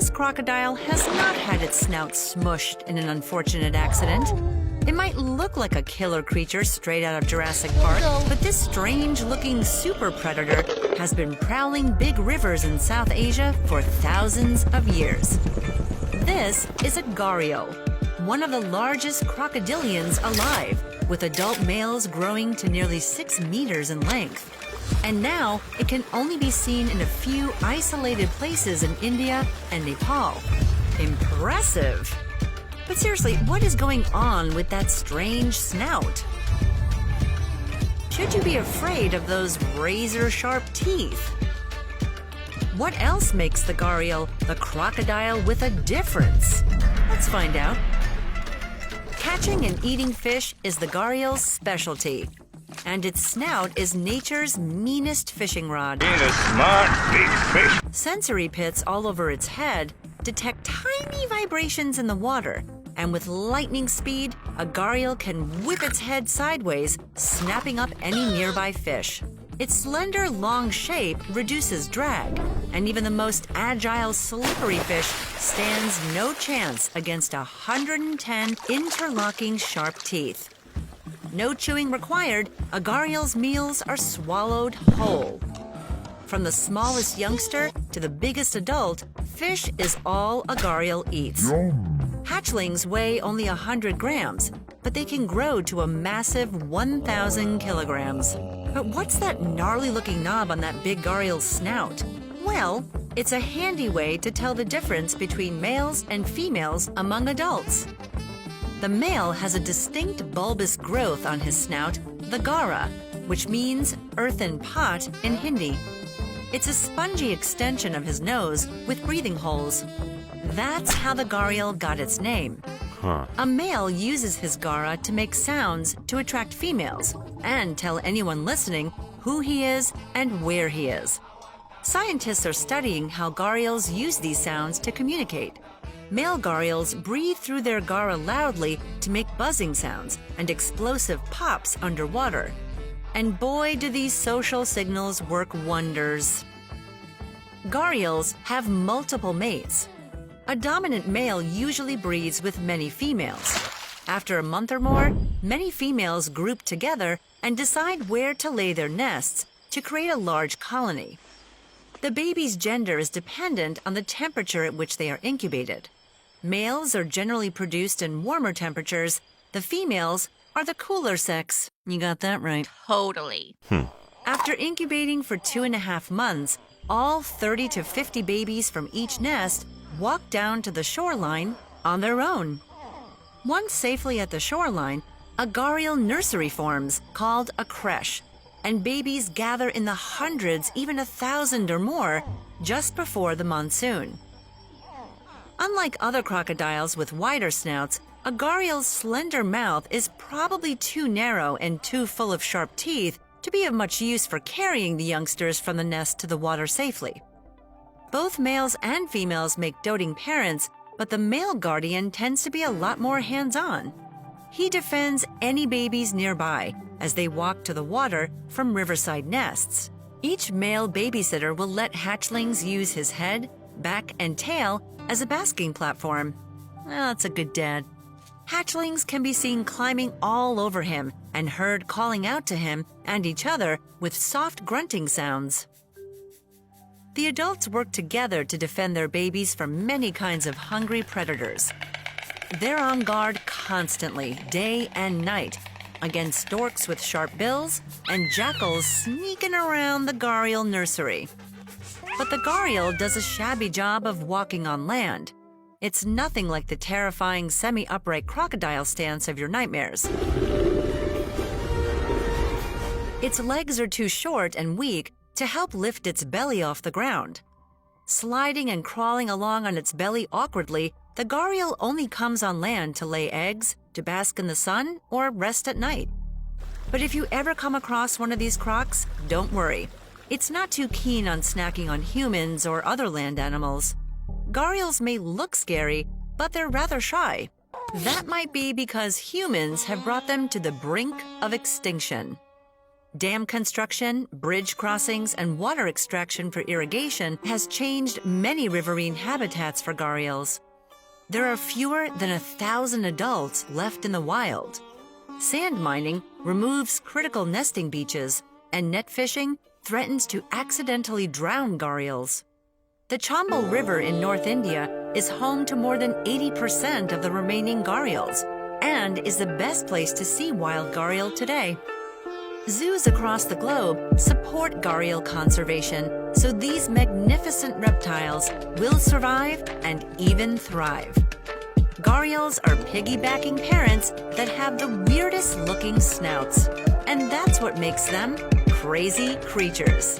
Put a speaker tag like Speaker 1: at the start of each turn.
Speaker 1: this crocodile has not had its snout smushed in an unfortunate accident. It might look like a killer creature straight out of Jurassic Park, but this strange-looking super predator has been prowling big rivers in South Asia for thousands of years. This is a gharial, one of the largest crocodilians alive, with adult males growing to nearly 6 meters in length. And now it can only be seen in a few isolated places in India and Nepal. Impressive! But seriously, what is going on with that strange snout? Should you be afraid of those razor-sharp teeth? What else makes the gharial the crocodile with a difference? Let's find out. Catching and eating fish is the gharial's specialty, and its snout is nature's meanest fishing rod.
Speaker 2: Being a smart big fish.
Speaker 1: Sensory pits all over its head detect tiny vibrations in the water, and with lightning speed, a gharial can whip its head sideways, snapping up any nearby fish. Its slender, long shape reduces drag, and even the most agile, slippery fish stands no chance against 110 interlocking sharp teeth. No chewing required, a gharial's meals are swallowed whole. From the smallest youngster to the biggest adult, fish is all a gharial eats. Hatchlings weigh only 100 grams, but they can grow to a massive 1,000 kilograms. But what's that gnarly-looking knob on that big gharial's snout? Well, it's a handy way to tell the difference between males and females among adults. The male has a distinct bulbous growth on his snout, the gara, which means earthen pot in Hindi. It's a spongy extension of his nose with breathing holes. That's how the gharial got its name. A male uses his gara to make sounds to attract females and tell anyone listening who he is and where he is. Scientists are studying how gharials use these sounds to communicate. Male gharials breathe through their gara loudly to make buzzing sounds and explosive pops underwater. And boy, do these social signals work wonders. Gharials have multiple mates. A dominant male usually breeds with many females. After a month or more, many females group together and decide where to lay their nests to create a large colony. The baby's gender is dependent on the temperature at which they are incubated. Males are generally produced in warmer temperatures. The females are the cooler sex. You got that right.
Speaker 3: Totally.
Speaker 1: After incubating for 2.5 months, all 30 to 50 babies from each nest walk down to the shoreline on their own. Once safely at the shoreline, a gharial nursery forms called a creche, and babies gather in the hundreds, even 1,000 or more, just before the monsoon. Unlike other crocodiles with wider snouts, a gharial's slender mouth is probably too narrow and too full of sharp teeth to be of much use for carrying the youngsters from the nest to the water safely. Both males and females make doting parents, but the male guardian tends to be a lot more hands-on. He defends any babies nearby as they walk to the water from riverside nests. Each male babysitter will let hatchlings use his head, back, and tail as a basking platform. That's a good dad. Hatchlings can be seen climbing all over him and heard calling out to him and each other with soft grunting sounds. The adults work together to defend their babies from many kinds of hungry predators. They're on guard constantly, day and night, against storks with sharp bills and jackals sneaking around the gharial nursery. But the gharial does a shabby job of walking on land. It's nothing like the terrifying semi-upright crocodile stance of your nightmares. Its legs are too short and weak to help lift its belly off the ground. Sliding and crawling along on its belly awkwardly, the gharial only comes on land to lay eggs, to bask in the sun, or rest at night. But if you ever come across one of these crocs, don't worry. It's not too keen on snacking on humans or other land animals. Gharials may look scary, but they're rather shy. That might be because humans have brought them to the brink of extinction. Dam construction, bridge crossings, and water extraction for irrigation has changed many riverine habitats for gharials. There are fewer than 1,000 adults left in the wild. Sand mining removes critical nesting beaches, and net fishing threatens to accidentally drown gharials. The Chambal River in North India is home to more than 80% of the remaining gharials and is the best place to see wild gharial today. Zoos across the globe support gharial conservation, so these magnificent reptiles will survive and even thrive. Gharials are piggybacking parents that have the weirdest looking snouts, and that's what makes them crazy creatures.